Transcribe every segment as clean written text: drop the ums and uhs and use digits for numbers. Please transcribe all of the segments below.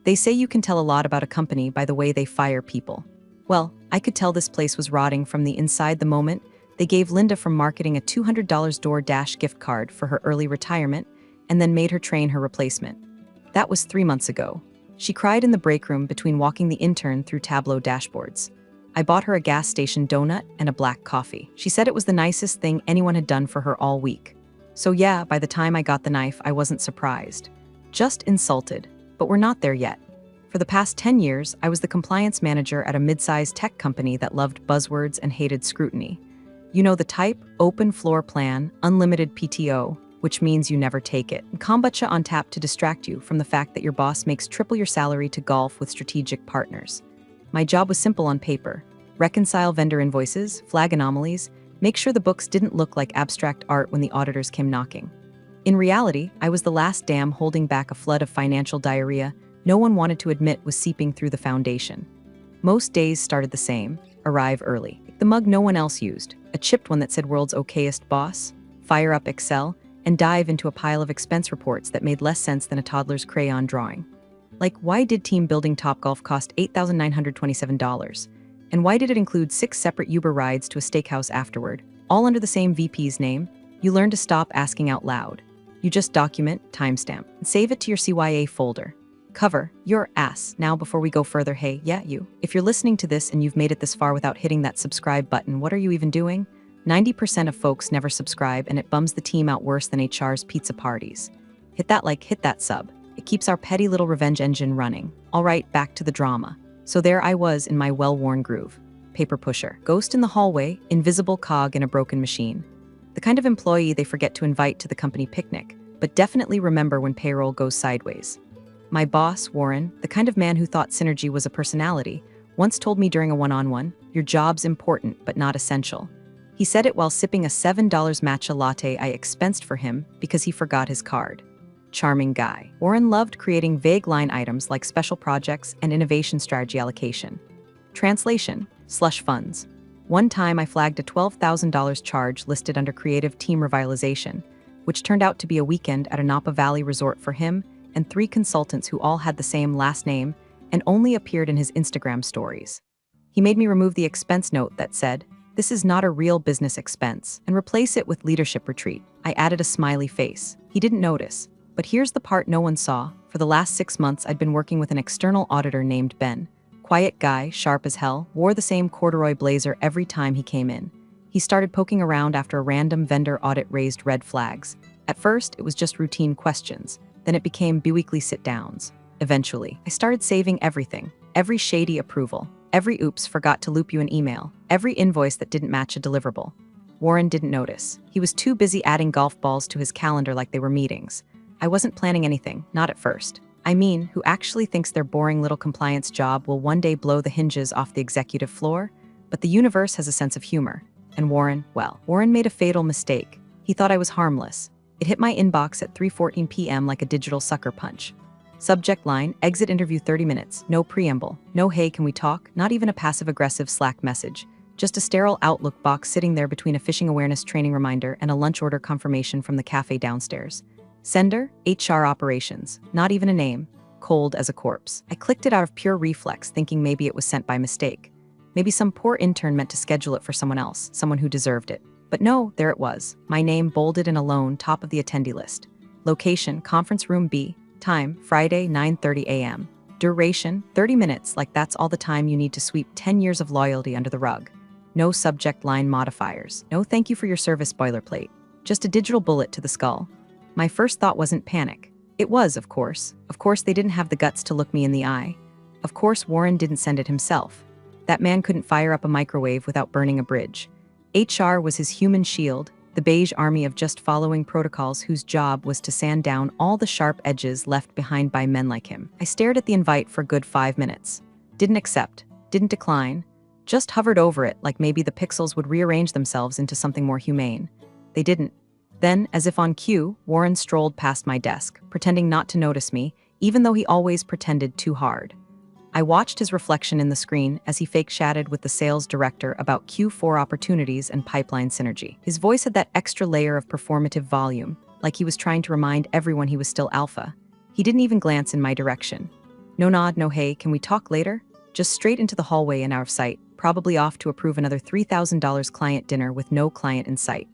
They say you can tell a lot about a company by the way they fire people. Well, I could tell this place was rotting from the inside the moment they gave Linda from marketing a $200 DoorDash gift card for her early retirement and then made her train her replacement. That was 3 months ago. She cried in the break room between walking the intern through Tableau dashboards. I bought her a gas station donut and a black coffee. She said it was the nicest thing anyone had done for her all week. So yeah, by the time I got the knife, I wasn't surprised. Just insulted. But we're not there yet. For the past 10 years, I was the compliance manager at a mid-sized tech company that loved buzzwords and hated scrutiny. You know the type: open floor plan, unlimited PTO, which means you never take it, and kombucha on tap to distract you from the fact that your boss makes triple your salary to golf with strategic partners. My job was simple on paper: reconcile vendor invoices, flag anomalies, make sure the books didn't look like abstract art when the auditors came knocking. In reality, I was the last dam holding back a flood of financial diarrhea no one wanted to admit was seeping through the foundation. Most days started the same: arrive early. The mug no one else used, a chipped one that said "World's Okayest Boss," fire up Excel, and dive into a pile of expense reports that made less sense than a toddler's crayon drawing. Like, why did team building Topgolf cost $8,927? And why did it include 6 separate Uber rides to a steakhouse afterward, all under the same VP's name? You learn to stop asking out loud. You just document, timestamp, and save it to your CYA folder. Cover your ass. Now, before we go further, hey, yeah, you. If you're listening to this and you've made it this far without hitting that subscribe button, what are you even doing? 90% of folks never subscribe, and it bums the team out worse than HR's pizza parties. Hit that like, hit that sub. It keeps our petty little revenge engine running. All right, back to the drama. So there I was in my well-worn groove. Paper pusher, ghost in the hallway, invisible cog in a broken machine. The kind of employee they forget to invite to the company picnic, but definitely remember when payroll goes sideways. My boss, Warren, the kind of man who thought synergy was a personality, once told me during a one-on-one, "Your job's important, but not essential." He said it while sipping a $7 matcha latte I expensed for him because he forgot his card. Charming guy. Warren loved creating vague line items like special projects and innovation strategy allocation. Translation: slush funds. One time I flagged a $12,000 charge listed under creative team revitalization, which turned out to be a weekend at a Napa Valley resort for him and 3 consultants who all had the same last name and only appeared in his Instagram stories. He made me remove the expense note that said, "This is not a real business expense," and replace it with "leadership retreat." I added a smiley face. He didn't notice. But here's the part no one saw. For the last 6 months, I'd been working with an external auditor named Ben. Quiet guy, sharp as hell, wore the same corduroy blazer every time he came in. He started poking around after a random vendor audit raised red flags. At first, it was just routine questions. Then it became biweekly sit-downs. Eventually, I started saving everything. Every shady approval. Every oops, forgot to loop you an email. Every invoice that didn't match a deliverable. Warren didn't notice. He was too busy adding golf balls to his calendar like they were meetings. I wasn't planning anything, not at first. I mean, who actually thinks their boring little compliance job will one day blow the hinges off the executive floor? But the universe has a sense of humor. And Warren made a fatal mistake. He thought I was harmless. It hit my inbox at 3:14 p.m. like a digital sucker punch. Subject line: exit interview 30 minutes. No preamble. No "hey, can we talk?" Not even a passive-aggressive Slack message. Just a sterile Outlook box sitting there between a phishing awareness training reminder and a lunch order confirmation from the cafe downstairs. Sender: HR operations. Not even a name. Cold as a corpse. I clicked it out of pure reflex, thinking maybe it was sent by mistake. Maybe some poor intern meant to schedule it for someone else, someone who deserved it. But no, there it was. My name bolded and alone, top of the attendee list. Location: conference room B. Time: Friday, 9:30 a.m. Duration: 30 minutes, like that's all the time you need to sweep 10 years of loyalty under the rug. No subject line modifiers. No "thank you for your service" boilerplate. Just a digital bullet to the skull. My first thought wasn't panic. It was, of course. Of course they didn't have the guts to look me in the eye. Of course Warren didn't send it himself. That man couldn't fire up a microwave without burning a bridge. HR was his human shield, the beige army of just following protocols whose job was to sand down all the sharp edges left behind by men like him. I stared at the invite for a good 5 minutes. Didn't accept, didn't decline, just hovered over it like maybe the pixels would rearrange themselves into something more humane. They didn't. Then, as if on cue, Warren strolled past my desk, pretending not to notice me, even though he always pretended too hard. I watched his reflection in the screen as he fake-chatted with the sales director about Q4 opportunities and pipeline synergy. His voice had that extra layer of performative volume, like he was trying to remind everyone he was still alpha. He didn't even glance in my direction. No nod, no hey, can we talk later? Just straight into the hallway and out of sight, probably off to approve another $3,000 client dinner with no client in sight.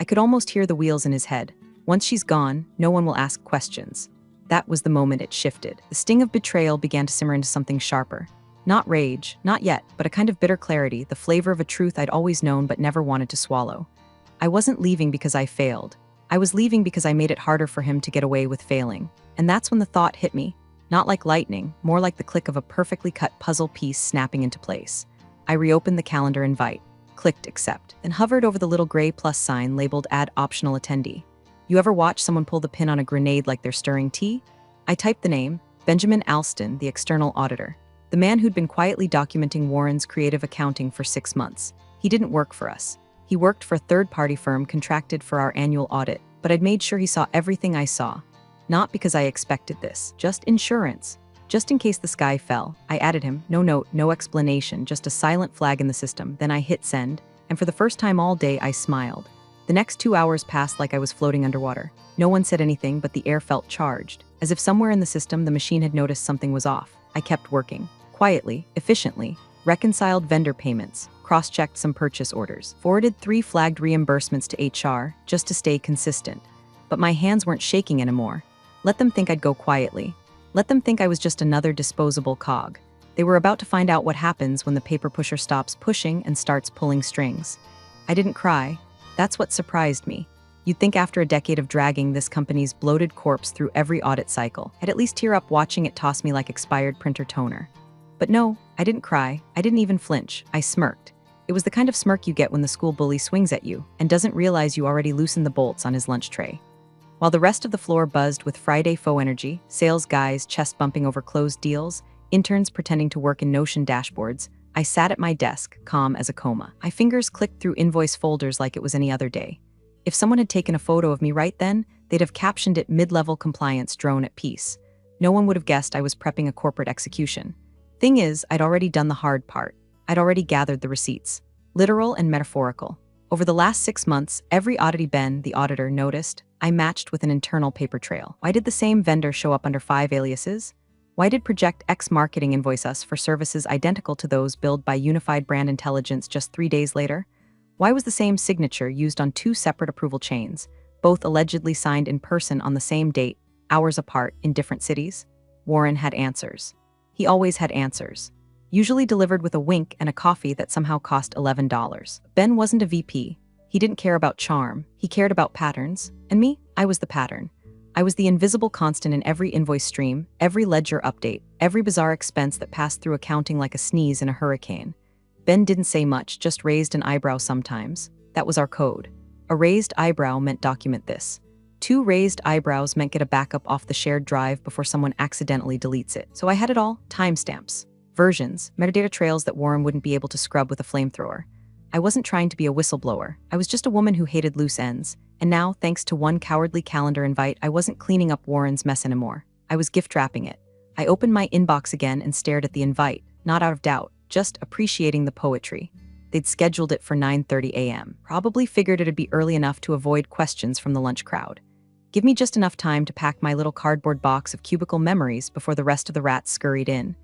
I could almost hear the wheels in his head. Once she's gone, no one will ask questions. That was the moment it shifted. The sting of betrayal began to simmer into something sharper. Not rage, not yet, but a kind of bitter clarity, the flavor of a truth I'd always known but never wanted to swallow. I wasn't leaving because I failed. I was leaving because I made it harder for him to get away with failing. And that's when the thought hit me. Not like lightning, more like the click of a perfectly cut puzzle piece snapping into place. I reopened the calendar invite, clicked accept, and hovered over the little gray plus sign labeled add optional attendee. You ever watch someone pull the pin on a grenade like they're stirring tea? I typed the name, Benjamin Alston, the external auditor. The man who'd been quietly documenting Warren's creative accounting for 6 months. He didn't work for us. He worked for a third-party firm contracted for our annual audit, but I'd made sure he saw everything I saw. Not because I expected this, just insurance. Just in case the sky fell, I added him, no note, no explanation, just a silent flag in the system. Then I hit send, and for the first time all day I smiled. The next 2 hours passed like I was floating underwater. No one said anything, but the air felt charged. As if somewhere in the system the machine had noticed something was off. I kept working. Quietly, efficiently, reconciled vendor payments, cross-checked some purchase orders, forwarded 3 flagged reimbursements to HR just to stay consistent. But my hands weren't shaking anymore. Let them think I'd go quietly. Let them think I was just another disposable cog. They were about to find out what happens when the paper pusher stops pushing and starts pulling strings. I didn't cry. That's what surprised me. You'd think after a decade of dragging this company's bloated corpse through every audit cycle, I'd at least tear up watching it toss me like expired printer toner. But no, I didn't cry. I didn't even flinch. I smirked. It was the kind of smirk you get when the school bully swings at you and doesn't realize you already loosened the bolts on his lunch tray. While the rest of the floor buzzed with Friday faux energy, sales guys chest bumping over closed deals, interns pretending to work in Notion dashboards, I sat at my desk, calm as a coma. My fingers clicked through invoice folders like it was any other day. If someone had taken a photo of me right then, they'd have captioned it mid-level compliance drone at peace. No one would have guessed I was prepping a corporate execution. Thing is, I'd already done the hard part. I'd already gathered the receipts. Literal and metaphorical. Over the last 6 months, every oddity Ben, the auditor, noticed, I matched with an internal paper trail. Why did the same vendor show up under 5 aliases? Why did Project X Marketing invoice us for services identical to those billed by Unified Brand Intelligence just 3 days later? Why was the same signature used on 2 separate approval chains, both allegedly signed in person on the same date, hours apart, in different cities? Warren had answers. He always had answers. Usually delivered with a wink and a coffee that somehow cost $11. Ben wasn't a VP. He didn't care about charm. He cared about patterns. And me? I was the pattern. I was the invisible constant in every invoice stream, every ledger update, every bizarre expense that passed through accounting like a sneeze in a hurricane. Ben didn't say much, just raised an eyebrow sometimes. That was our code. A raised eyebrow meant document this. 2 raised eyebrows meant get a backup off the shared drive before someone accidentally deletes it. So I had it all, timestamps, versions, metadata trails that Warren wouldn't be able to scrub with a flamethrower. I wasn't trying to be a whistleblower. I was just a woman who hated loose ends. And now, thanks to one cowardly calendar invite, I wasn't cleaning up Warren's mess anymore. I was gift wrapping it. I opened my inbox again and stared at the invite, not out of doubt, just appreciating the poetry. They'd scheduled it for 9:30 a.m. Probably figured it'd be early enough to avoid questions from the lunch crowd. Give me just enough time to pack my little cardboard box of cubicle memories before the rest of the rats scurried in.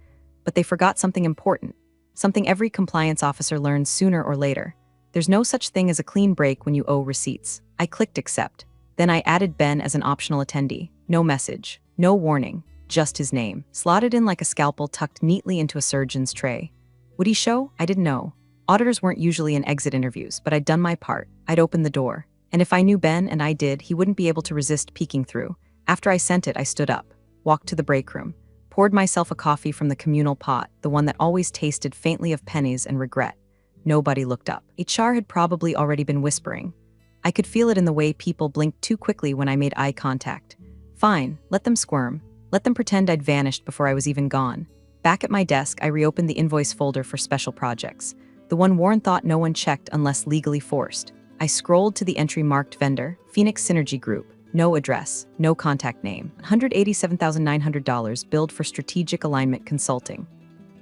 But they forgot something important, something every compliance officer learns sooner or later. There's no such thing as a clean break when you owe receipts. I clicked accept. Then I added Ben as an optional attendee. No message, no warning, just his name, slotted in like a scalpel tucked neatly into a surgeon's tray. Would he show? I didn't know. Auditors weren't usually in exit interviews, but I'd done my part. I'd opened the door. And if I knew Ben, and I did, he wouldn't be able to resist peeking through. After I sent it, I stood up, walked to the break room, poured myself a coffee from the communal pot, the one that always tasted faintly of pennies and regret. Nobody looked up. HR had probably already been whispering. I could feel it in the way people blinked too quickly when I made eye contact. Fine, let them squirm. Let them pretend I'd vanished before I was even gone. Back at my desk, I reopened the invoice folder for special projects, the one Warren thought no one checked unless legally forced. I scrolled to the entry marked vendor, Phoenix Synergy Group. No address, no contact name. $187,900 billed for strategic alignment consulting.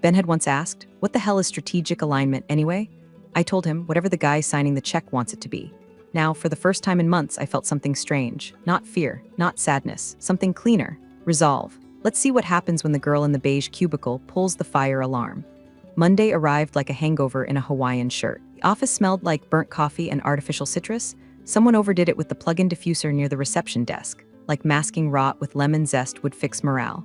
Ben had once asked, what the hell is strategic alignment anyway? I told him whatever the guy signing the check wants it to be. Now, for the first time in months, I felt something strange. Not fear, not sadness, something cleaner. Resolve. Let's see what happens when the girl in the beige cubicle pulls the fire alarm. Monday arrived like a hangover in a Hawaiian shirt. The office smelled like burnt coffee and artificial citrus. Someone overdid it with the plug-in diffuser near the reception desk, like masking rot with lemon zest would fix morale.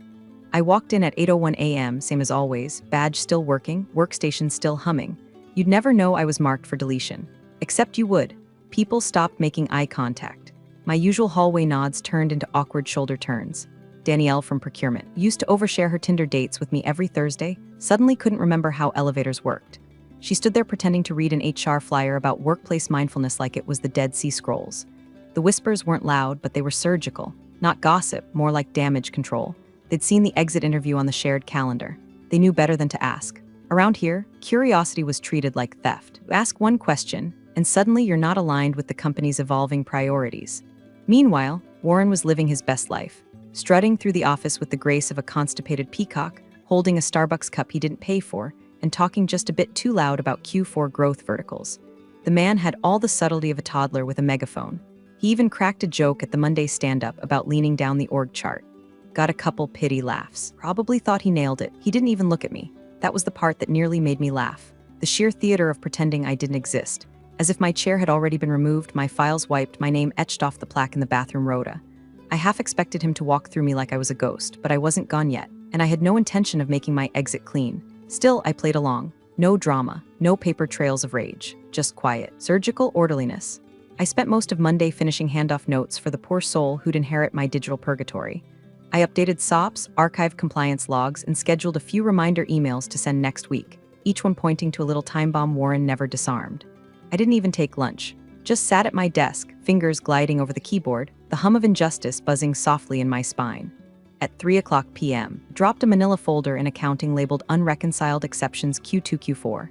I walked in at 8:01 a.m., same as always, badge still working, workstation still humming. You'd never know I was marked for deletion. Except you would. People stopped making eye contact. My usual hallway nods turned into awkward shoulder turns. Danielle from procurement used to overshare her Tinder dates with me every Thursday, suddenly couldn't remember how elevators worked. She stood there pretending to read an HR flyer about workplace mindfulness like it was the Dead Sea Scrolls. The whispers weren't loud, but they were surgical. Not gossip, more like damage control. They'd seen the exit interview on the shared calendar. They knew better than to ask. Around here, curiosity was treated like theft. You ask one question, and suddenly you're not aligned with the company's evolving priorities. Meanwhile, Warren was living his best life, strutting through the office with the grace of a constipated peacock, holding a Starbucks cup he didn't pay for, and talking just a bit too loud about Q4 growth verticals. The man had all the subtlety of a toddler with a megaphone. He even cracked a joke at the Monday stand-up about leaning down the org chart. Got a couple pity laughs. Probably thought he nailed it. He didn't even look at me. That was the part that nearly made me laugh. The sheer theater of pretending I didn't exist. As if my chair had already been removed, my files wiped, my name etched off the plaque in the bathroom rota. I half expected him to walk through me like I was a ghost, but I wasn't gone yet, and I had no intention of making my exit clean. Still, I played along. No drama, no paper trails of rage, just quiet, surgical orderliness. I spent most of Monday finishing handoff notes for the poor soul who'd inherit my digital purgatory. I updated SOPs, archived compliance logs, and scheduled a few reminder emails to send next week, each one pointing to a little time bomb Warren never disarmed. I didn't even take lunch. Just sat at my desk, fingers gliding over the keyboard, the hum of injustice buzzing softly in my spine. At 3:00 p.m., dropped a manila folder in accounting labeled Unreconciled Exceptions Q2 Q4.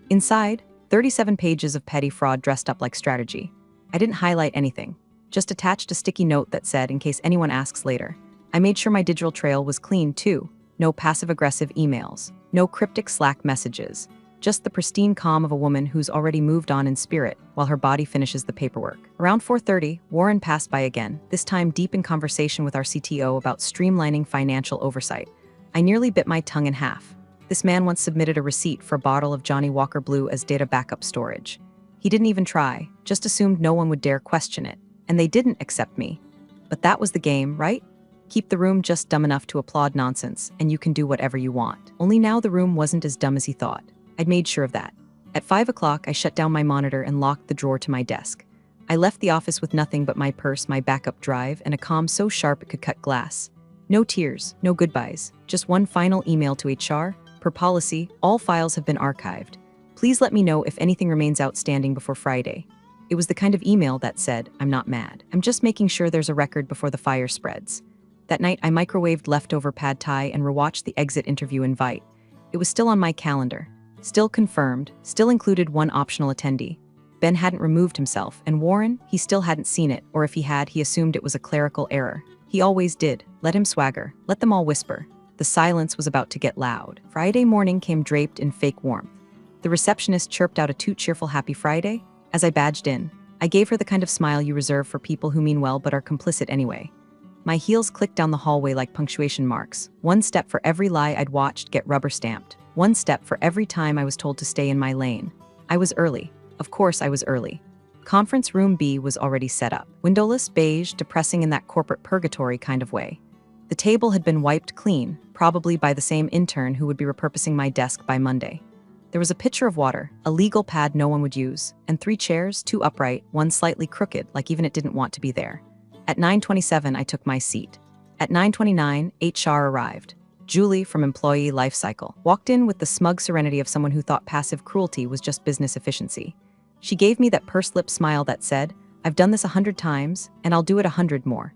Inside, 37 pages of petty fraud dressed up like strategy. I didn't highlight anything, just attached a sticky note that said, in case anyone asks later. I made sure my digital trail was clean too. No passive-aggressive emails, no cryptic Slack messages, just the pristine calm of a woman who's already moved on in spirit while her body finishes the paperwork. Around 4:30, Warren passed by again, this time deep in conversation with our CTO about streamlining financial oversight. I nearly bit my tongue in half. This man once submitted a receipt for a bottle of Johnny Walker Blue as data backup storage. He didn't even try, just assumed no one would dare question it. And they didn't accept me. But that was the game, right? Keep the room just dumb enough to applaud nonsense, and you can do whatever you want. Only now the room wasn't as dumb as he thought. I'd made sure of that. At 5:00, I shut down my monitor and locked the drawer to my desk. I left the office with nothing but my purse, my backup drive, and a comm so sharp it could cut glass. No tears, no goodbyes, just one final email to HR. Per policy, all files have been archived. Please let me know if anything remains outstanding before Friday. It was the kind of email that said, I'm not mad. I'm just making sure there's a record before the fire spreads. That night, I microwaved leftover pad thai and rewatched the exit interview invite. It was still on my calendar. Still confirmed, still included one optional attendee. Ben hadn't removed himself, and Warren, he still hadn't seen it, or if he had, he assumed it was a clerical error. He always did. Let him swagger. Let them all whisper. The silence was about to get loud. Friday morning came draped in fake warmth. The receptionist chirped out a toot cheerful happy Friday. As I badged in, I gave her the kind of smile you reserve for people who mean well but are complicit anyway. My heels clicked down the hallway like punctuation marks. One step for every lie I'd watched get rubber stamped. One step for every time I was told to stay in my lane. I was early. Of course I was early. Conference room B was already set up. Windowless, beige, depressing in that corporate purgatory kind of way. The table had been wiped clean, probably by the same intern who would be repurposing my desk by Monday. There was a pitcher of water, a legal pad no one would use, and 3 chairs, 2 upright, 1 slightly crooked, like even it didn't want to be there. At 9:27, I took my seat. At 9:29, HR arrived. Julie from Employee Lifecycle walked in with the smug serenity of someone who thought passive cruelty was just business efficiency. She gave me that pursed-lip smile that said, I've done this 100 times, and I'll do it 100 more.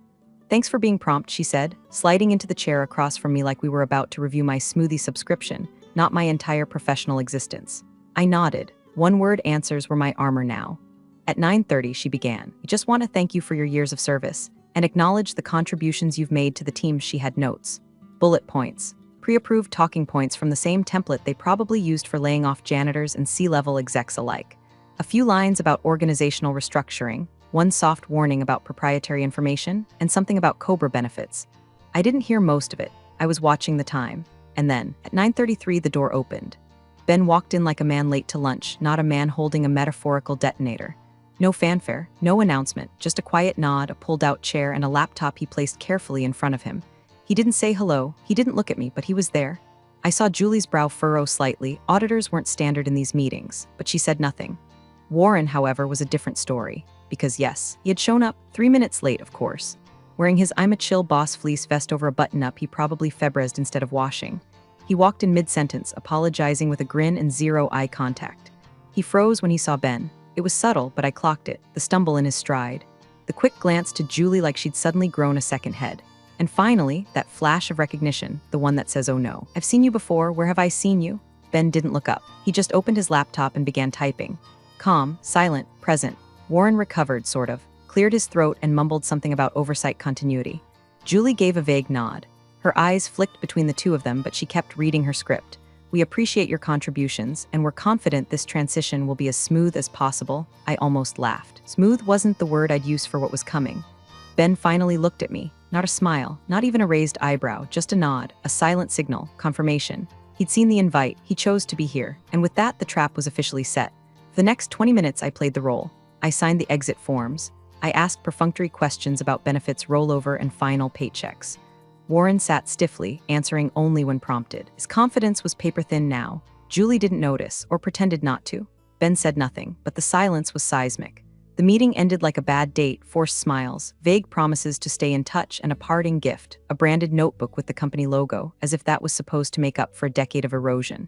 Thanks for being prompt, she said, sliding into the chair across from me like we were about to review my smoothie subscription, not my entire professional existence. I nodded. One-word answers were my armor now. At 9:30, she began. I just want to thank you for your years of service and acknowledge the contributions you've made to the team. She had notes. Bullet points. Pre-approved talking points from the same template they probably used for laying off janitors and C-level execs alike. A few lines about organizational restructuring, one soft warning about proprietary information, and something about COBRA benefits. I didn't hear most of it. I was watching the time. And then, at 9:33, the door opened. Ben walked in like a man late to lunch, not a man holding a metaphorical detonator. No fanfare, no announcement, just a quiet nod, a pulled-out chair, and a laptop he placed carefully in front of him. He didn't say hello, he didn't look at me, but he was there. I saw Julie's brow furrow slightly. Auditors weren't standard in these meetings, but she said nothing. Warren, however, was a different story. Because yes, he had shown up 3 minutes late, of course. Wearing his I'm a chill boss fleece vest over a button-up he probably Febrezed instead of washing. He walked in mid-sentence, apologizing with a grin and zero eye contact. He froze when he saw Ben. It was subtle, but I clocked it, the stumble in his stride. The quick glance to Julie like she'd suddenly grown a second head. And finally, that flash of recognition, the one that says, "Oh no. I've seen you before, where have I seen you?" Ben didn't look up. He just opened his laptop and began typing. Calm, silent, present. Warren recovered, sort of, cleared his throat and mumbled something about oversight continuity. Julie gave a vague nod. Her eyes flicked between the two of them, but she kept reading her script. "We appreciate your contributions, and we're confident this transition will be as smooth as possible." I almost laughed. Smooth wasn't the word I'd use for what was coming. Ben finally looked at me. Not a smile, not even a raised eyebrow, just a nod, a silent signal, confirmation. He'd seen the invite, he chose to be here, and with that, the trap was officially set. For the next 20 minutes, I played the role. I signed the exit forms. I asked perfunctory questions about benefits, rollover, and final paychecks. Warren sat stiffly, answering only when prompted. His confidence was paper-thin now. Julie didn't notice, or pretended not to. Ben said nothing, but the silence was seismic. The meeting ended like a bad date, forced smiles, vague promises to stay in touch, and a parting gift, a branded notebook with the company logo, as if that was supposed to make up for a decade of erosion.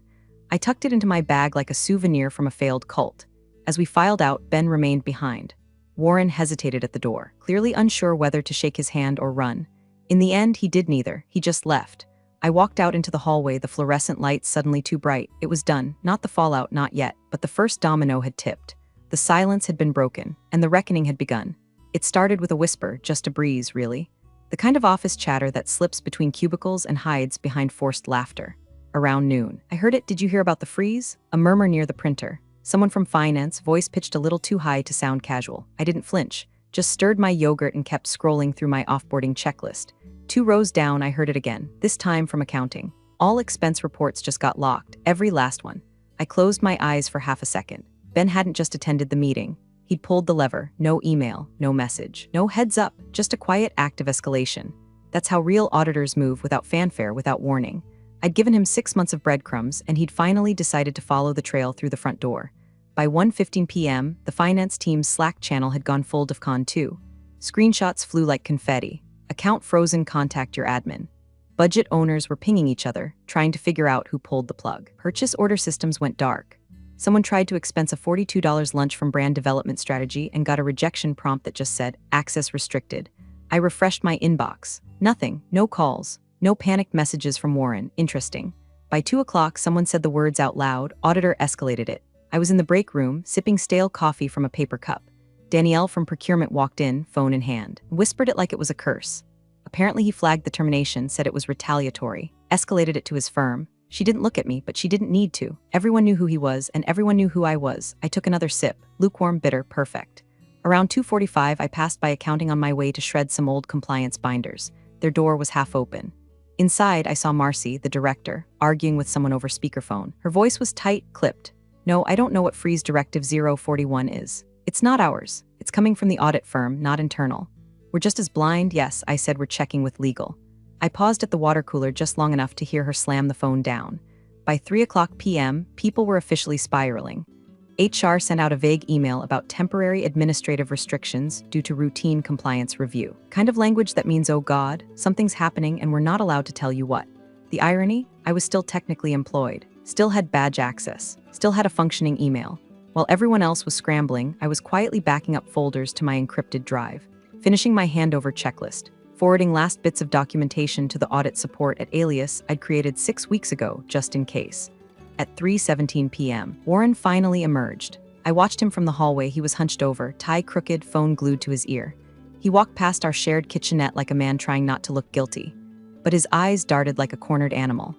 I tucked it into my bag like a souvenir from a failed cult. As we filed out, Ben remained behind. Warren hesitated at the door, clearly unsure whether to shake his hand or run. In the end, he did neither. He just left. I walked out into the hallway, the fluorescent lights suddenly too bright. It was done. Not the fallout, not yet, but the first domino had tipped. The silence had been broken, and the reckoning had begun. It started with a whisper, just a breeze, really. The kind of office chatter that slips between cubicles and hides behind forced laughter. Around noon, I heard it. "Did you hear about the freeze?" A murmur near the printer. Someone from finance, voice pitched a little too high to sound casual. I didn't flinch, just stirred my yogurt and kept scrolling through my offboarding checklist. 2 rows down, I heard it again, this time from accounting. All expense reports just got locked, every last one. I closed my eyes for half a second. Ben hadn't just attended the meeting. He'd pulled the lever. No email, no message, no heads up, just a quiet act of escalation. That's how real auditors move, without fanfare, without warning. I'd given him 6 months of breadcrumbs, and he'd finally decided to follow the trail through the front door. By 1:15 p.m., the finance team's Slack channel had gone full DEFCON 2. Screenshots flew like confetti. Account frozen, contact your admin. Budget owners were pinging each other, trying to figure out who pulled the plug. Purchase order systems went dark. Someone tried to expense a $42 lunch from brand development strategy and got a rejection prompt that just said, "Access restricted." I refreshed my inbox. Nothing, no calls, no panicked messages from Warren. Interesting. By 2 o'clock, someone said the words out loud. Auditor escalated it. I was in the break room, sipping stale coffee from a paper cup. Danielle from procurement walked in, phone in hand, whispered it like it was a curse. Apparently he flagged the termination, said it was retaliatory, escalated it to his firm. She didn't look at me, but she didn't need to. Everyone knew who he was, and everyone knew who I was. I took another sip. Lukewarm, bitter, perfect. Around 2:45, I passed by accounting on my way to shred some old compliance binders. Their door was half open. Inside, I saw Marcy, the director, arguing with someone over speakerphone. Her voice was tight, clipped. "No, I don't know what Freeze Directive 041 is. It's not ours. It's coming from the audit firm, not internal. We're just as blind." "Yes," I said, "we're checking with legal." I paused at the water cooler just long enough to hear her slam the phone down. By 3 o'clock p.m., people were officially spiraling. HR sent out a vague email about temporary administrative restrictions due to routine compliance review. Kind of language that means, oh God, something's happening and we're not allowed to tell you what. The irony? I was still technically employed, still had badge access, still had a functioning email. While everyone else was scrambling, I was quietly backing up folders to my encrypted drive, finishing my handover checklist, forwarding last bits of documentation to the audit support at Alias I'd created 6 weeks ago, just in case. At 3:17 p.m., Warren finally emerged. I watched him from the hallway. He was hunched over, tie crooked, phone glued to his ear. He walked past our shared kitchenette like a man trying not to look guilty. But his eyes darted like a cornered animal.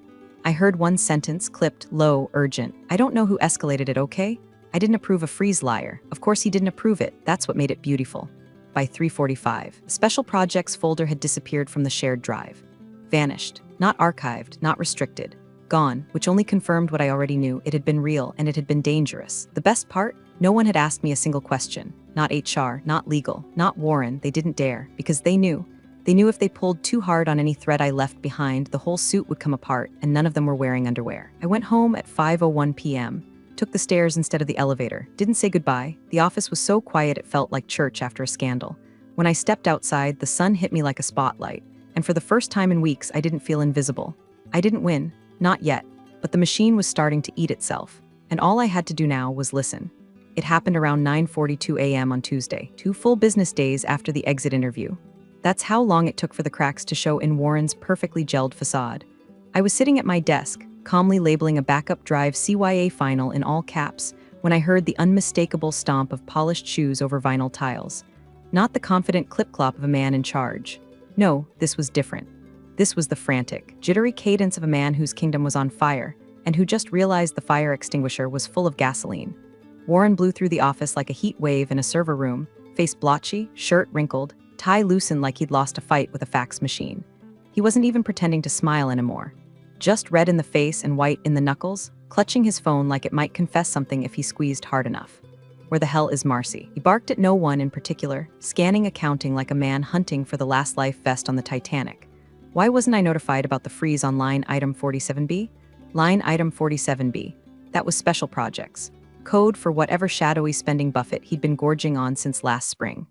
I heard one sentence, clipped, low, urgent. "I don't know who escalated it, okay? I didn't approve a freeze, liar." Of course he didn't approve it. That's what made it beautiful. By 3:45, the special projects folder had disappeared from the shared drive. Vanished. Not archived, not restricted. Gone, which only confirmed what I already knew. It had been real, and it had been dangerous. The best part? No one had asked me a single question. Not HR, not legal, not Warren. They didn't dare, because they knew. They knew if they pulled too hard on any thread I left behind, the whole suit would come apart, and none of them were wearing underwear. I went home at 5:01 p.m., took the stairs instead of the elevator, didn't say goodbye. The office was so quiet it felt like church after a scandal. When I stepped outside, the sun hit me like a spotlight, and for the first time in weeks, I didn't feel invisible. I didn't win, not yet, but the machine was starting to eat itself, and all I had to do now was listen. It happened around 9:42 a.m. on Tuesday, 2 full business days after the exit interview. That's how long it took for the cracks to show in Warren's perfectly gelled facade. I was sitting at my desk, calmly labeling a backup drive CYA final in all caps, when I heard the unmistakable stomp of polished shoes over vinyl tiles. Not the confident clip-clop of a man in charge. No, this was different. This was the frantic, jittery cadence of a man whose kingdom was on fire, and who just realized the fire extinguisher was full of gasoline. Warren blew through the office like a heat wave in a server room, face blotchy, shirt wrinkled, tie loosened like he'd lost a fight with a fax machine. He wasn't even pretending to smile anymore. Just red in the face and white in the knuckles, clutching his phone like it might confess something if he squeezed hard enough. Where the hell is Marcy? He barked at no one in particular, scanning accounting like a man hunting for the last life vest on the Titanic. Why wasn't I notified about the freeze on line item 47B? Line item 47B. That was special projects. Code for whatever shadowy spending buffet he'd been gorging on since last spring.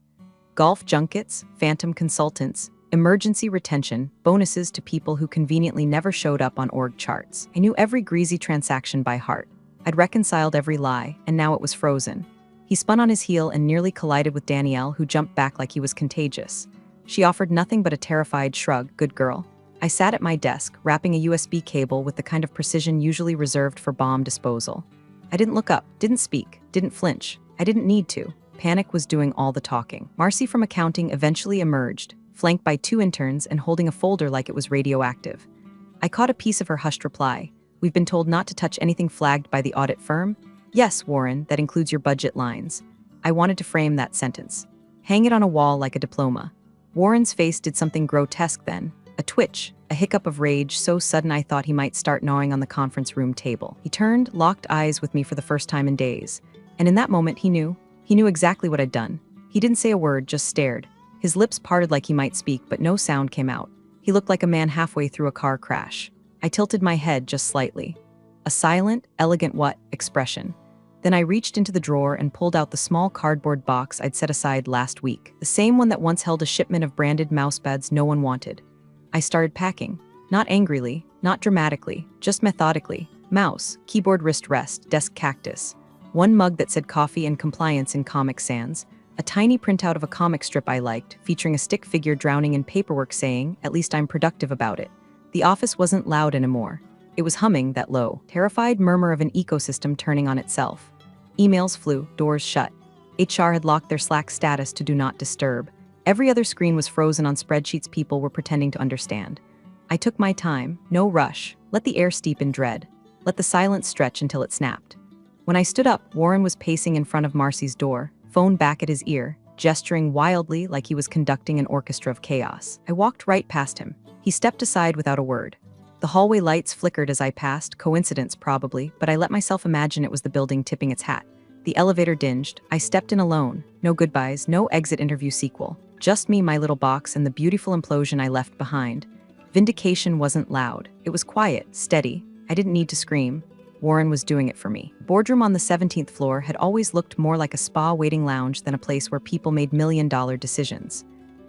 Golf junkets, phantom consultants, emergency retention, bonuses to people who conveniently never showed up on org charts. I knew every greasy transaction by heart. I'd reconciled every lie, and now it was frozen. He spun on his heel and nearly collided with Danielle, who jumped back like he was contagious. She offered nothing but a terrified shrug. Good girl. I sat at my desk, wrapping a USB cable with the kind of precision usually reserved for bomb disposal. I didn't look up, didn't speak, didn't flinch. I didn't need to. Panic was doing all the talking. Marcy from accounting eventually emerged, flanked by 2 interns and holding a folder like it was radioactive. I caught a piece of her hushed reply. We've been told not to touch anything flagged by the audit firm. Yes, Warren, that includes your budget lines. I wanted to frame that sentence. Hang it on a wall like a diploma. Warren's face did something grotesque then. A twitch, a hiccup of rage so sudden I thought he might start gnawing on the conference room table. He turned, locked eyes with me for the first time in days. And in that moment, he knew. He knew exactly what I'd done. He didn't say a word, just stared. His lips parted like he might speak, but no sound came out. He looked like a man halfway through a car crash. I tilted my head just slightly. A silent, elegant what expression. Then I reached into the drawer and pulled out the small cardboard box I'd set aside last week, the same one that once held a shipment of branded mousepads no one wanted. I started packing. Not angrily, not dramatically, just methodically. Mouse, keyboard wrist rest, desk cactus. 1 mug that said coffee and compliance in Comic Sans. A tiny printout of a comic strip I liked, featuring a stick figure drowning in paperwork saying, "At least I'm productive about it." The office wasn't loud anymore. It was humming, that low, terrified murmur of an ecosystem turning on itself. Emails flew, doors shut. HR had locked their Slack status to do not disturb. Every other screen was frozen on spreadsheets people were pretending to understand. I took my time, no rush, let the air steep in dread. Let the silence stretch until it snapped. When I stood up, Warren was pacing in front of Marcy's door, phone back at his ear, gesturing wildly like he was conducting an orchestra of chaos. I walked right past him. He stepped aside without a word. The hallway lights flickered as I passed, coincidence probably, but I let myself imagine it was the building tipping its hat. The elevator dinged. I stepped in alone. No goodbyes, no exit interview sequel. Just me, my little box, and the beautiful implosion I left behind. Vindication wasn't loud. It was quiet, steady. I didn't need to scream. Warren was doing it for me. The boardroom on the 17th floor had always looked more like a spa waiting lounge than a place where people made million-dollar decisions.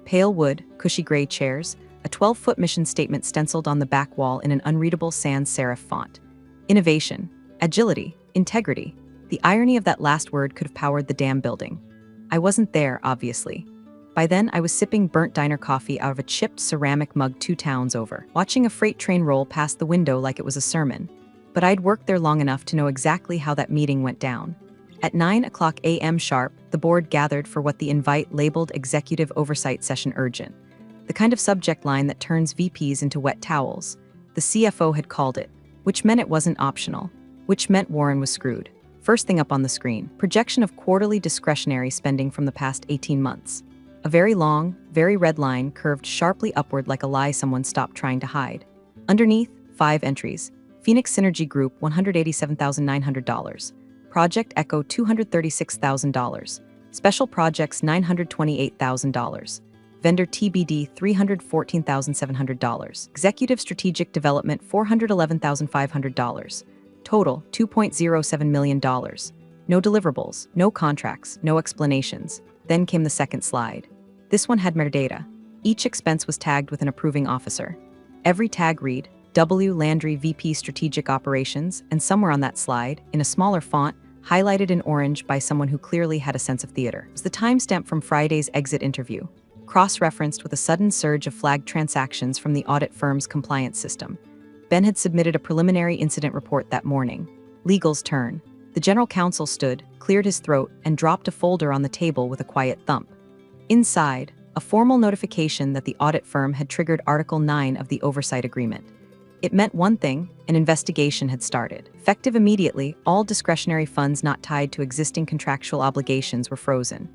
Pale wood, cushy gray chairs, a 12-foot mission statement stenciled on the back wall in an unreadable sans serif font. Innovation, agility, integrity. The irony of that last word could have powered the damn building. I wasn't there, obviously. By then, I was sipping burnt diner coffee out of a chipped ceramic mug 2 towns over, watching a freight train roll past the window like it was a sermon. But I'd worked there long enough to know exactly how that meeting went down. At 9:00 a.m. sharp, the board gathered for what the invite labeled Executive Oversight Session Urgent. The kind of subject line that turns VPs into wet towels. The CFO had called it, which meant it wasn't optional, which meant Warren was screwed. First thing up on the screen, projection of quarterly discretionary spending from the past 18 months. A very long, very red line curved sharply upward like a lie someone stopped trying to hide. Underneath, 5 entries. Phoenix Synergy Group, $187,900. Project Echo, $236,000. Special Projects, $928,000. Vendor TBD, $314,700. Executive Strategic Development, $411,500. Total, $2.07 million. No deliverables, no contracts, no explanations. Then came the second slide. This one had metadata. Each expense was tagged with an approving officer. Every tag read, W. Landry, VP Strategic Operations, and somewhere on that slide, in a smaller font, highlighted in orange by someone who clearly had a sense of theater, was the timestamp from Friday's exit interview, cross-referenced with a sudden surge of flagged transactions from the audit firm's compliance system. Ben had submitted a preliminary incident report that morning. Legal's turn. The general counsel stood, cleared his throat, and dropped a folder on the table with a quiet thump. Inside, a formal notification that the audit firm had triggered Article 9 of the Oversight Agreement. It meant one thing: an investigation had started. Effective immediately, all discretionary funds not tied to existing contractual obligations were frozen.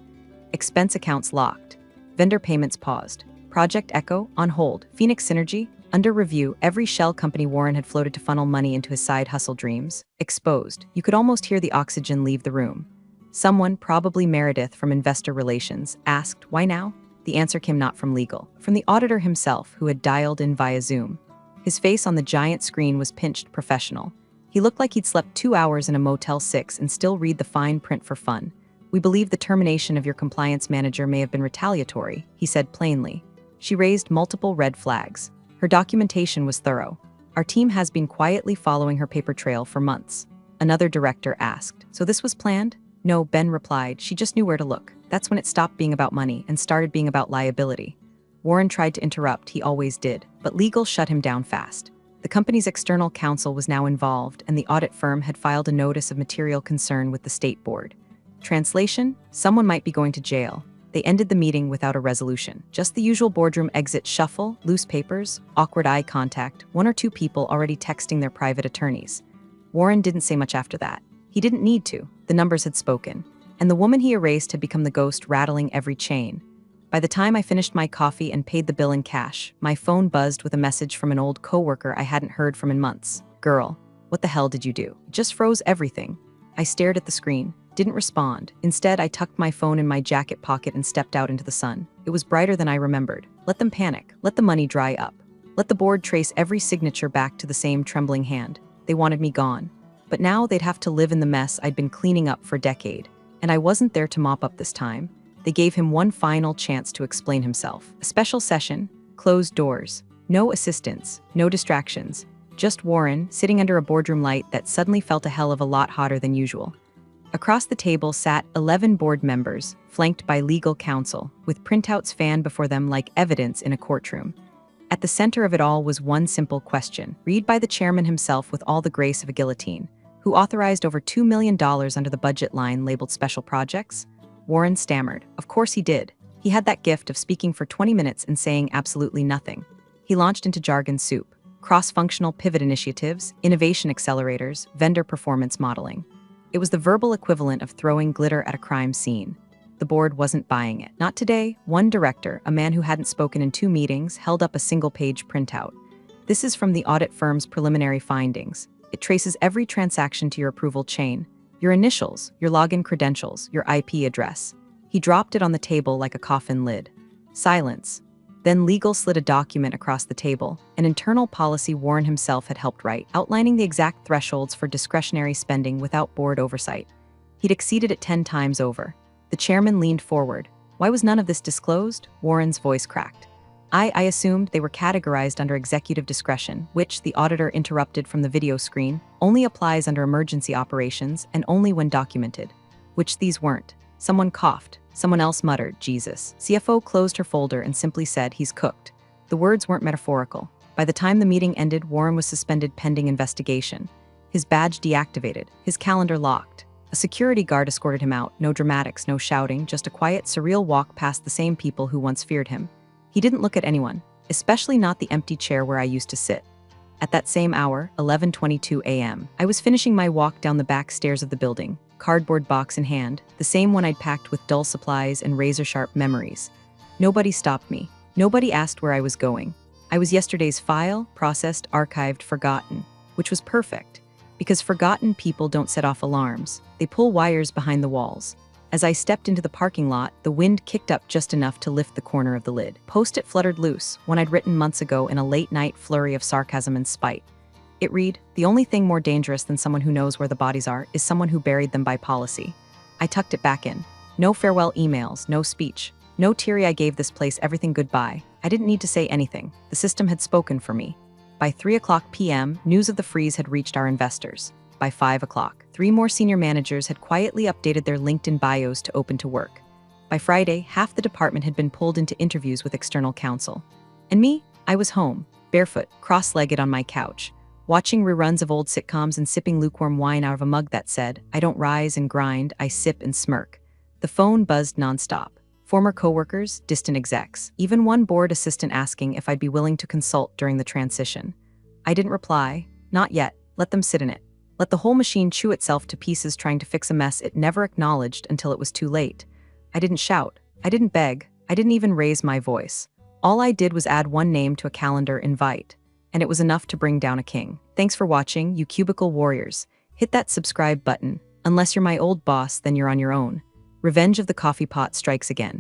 Expense accounts locked. Vendor payments paused. Project Echo, on hold. Phoenix Synergy, under review. Every shell company Warren had floated to funnel money into his side hustle dreams, exposed. You could almost hear the oxygen leave the room. Someone, probably Meredith from Investor Relations, asked, "Why now?" The answer came not from legal, from the auditor himself, who had dialed in via Zoom. His face on the giant screen was pinched professional. He looked like he'd slept 2 hours in a Motel 6 and still read the fine print for fun. "We believe the termination of your compliance manager may have been retaliatory," he said plainly. She raised multiple red flags. Her documentation was thorough. "Our team has been quietly following her paper trail for months." Another director asked, "So this was planned?" "No," Ben replied. "She just knew where to look. That's when it stopped being about money and started being about liability." Warren tried to interrupt, he always did, but legal shut him down fast. The company's external counsel was now involved, and the audit firm had filed a notice of material concern with the state board. Translation: someone might be going to jail. They ended the meeting without a resolution. Just the usual boardroom exit shuffle, loose papers, awkward eye contact, 1 or 2 people already texting their private attorneys. Warren didn't say much after that. He didn't need to. The numbers had spoken. And the woman he erased had become the ghost rattling every chain. By the time I finished my coffee and paid the bill in cash, my phone buzzed with a message from an old coworker I hadn't heard from in months. "Girl, what the hell did you do? It just froze everything." I stared at the screen, didn't respond. Instead, I tucked my phone in my jacket pocket and stepped out into the sun. It was brighter than I remembered. Let them panic. Let the money dry up. Let the board trace every signature back to the same trembling hand. They wanted me gone. But now they'd have to live in the mess I'd been cleaning up for a decade. And I wasn't there to mop up this time. They gave him one final chance to explain himself. A special session, closed doors, no assistants, no distractions, just Warren sitting under a boardroom light that suddenly felt a hell of a lot hotter than usual. Across the table sat 11 board members, flanked by legal counsel, with printouts fanned before them like evidence in a courtroom. At the center of it all was one simple question, read by the chairman himself with all the grace of a guillotine, who authorized over $2 million under the budget line labeled Special Projects. Warren stammered. Of course he did. He had that gift of speaking for 20 minutes and saying absolutely nothing. He launched into jargon soup. Cross-functional pivot initiatives, innovation accelerators, vendor performance modeling. It was the verbal equivalent of throwing glitter at a crime scene. The board wasn't buying it. Not today. One director, a man who hadn't spoken in 2 meetings, held up a single-page printout. "This is from the audit firm's preliminary findings. It traces every transaction to your approval chain. Your initials, your login credentials, your IP address." He dropped it on the table like a coffin lid. Silence. Then legal slid a document across the table, an internal policy Warren himself had helped write, outlining the exact thresholds for discretionary spending without board oversight. He'd exceeded it 10 times over. The chairman leaned forward. "Why was none of this disclosed?" Warren's voice cracked. I assumed they were categorized under executive discretion, which, the auditor interrupted from the video screen, only applies under emergency operations and only when documented. Which these weren't. Someone coughed. Someone else muttered, "Jesus." CFO closed her folder and simply said, "He's cooked." The words weren't metaphorical. By the time the meeting ended, Warren was suspended pending investigation. His badge deactivated, his calendar locked. A security guard escorted him out, no dramatics, no shouting, just a quiet, surreal walk past the same people who once feared him. He didn't look at anyone, especially not the empty chair where I used to sit. At that same hour, 11:22 a.m., I was finishing my walk down the back stairs of the building, cardboard box in hand, the same one I'd packed with dull supplies and razor-sharp memories. Nobody stopped me. Nobody asked where I was going. I was yesterday's file, processed, archived, forgotten, which was perfect, because forgotten people don't set off alarms. They pull wires behind the walls. As I stepped into the parking lot, the wind kicked up just enough to lift the corner of the lid. Post-it fluttered loose, one I'd written months ago in a late-night flurry of sarcasm and spite. It read, "The only thing more dangerous than someone who knows where the bodies are is someone who buried them by policy." I tucked it back in. No farewell emails, no speech. No teary I gave this place everything goodbye. I didn't need to say anything. The system had spoken for me. By 3:00 p.m., news of the freeze had reached our investors. By 5 o'clock, 3 more senior managers had quietly updated their LinkedIn bios to open to work. By Friday, half the department had been pulled into interviews with external counsel. And me? I was home, barefoot, cross-legged on my couch, watching reruns of old sitcoms and sipping lukewarm wine out of a mug that said, "I don't rise and grind, I sip and smirk." The phone buzzed nonstop. Former coworkers, distant execs, even one board assistant asking if I'd be willing to consult during the transition. I didn't reply. Not yet. Let them sit in it. Let the whole machine chew itself to pieces trying to fix a mess it never acknowledged until it was too late. I didn't shout. I didn't beg. I didn't even raise my voice. All I did was add one name to a calendar invite, and it was enough to bring down a king. Thanks for watching, you cubicle warriors. Hit that subscribe button. Unless you're my old boss, then you're on your own. Revenge of the coffee pot strikes again.